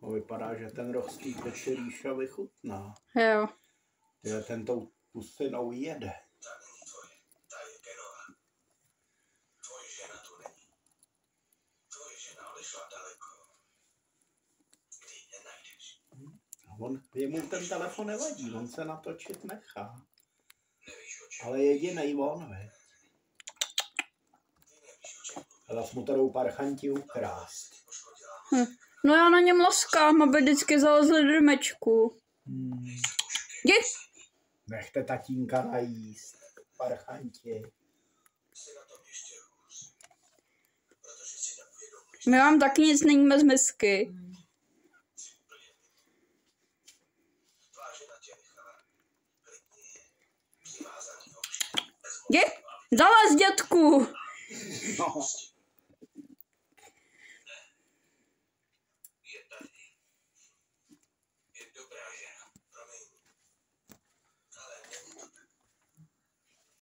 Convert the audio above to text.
No, vypadá, že ten roh z té Rýša vychutná. Jo. Tyhle ten tou pustinou jede. Jemu ten telefon nevadí, on se natočit nechá. Ale jedinej on, ve. Ale mu to jdou parchanti ukrást. No já na něm laskám, aby vždycky zalezli do domečku. Jdi! Nechte tatínka najíst, parchanti. My vám taky nic nejíme z misky. Jdi! Zalez, dětku! No.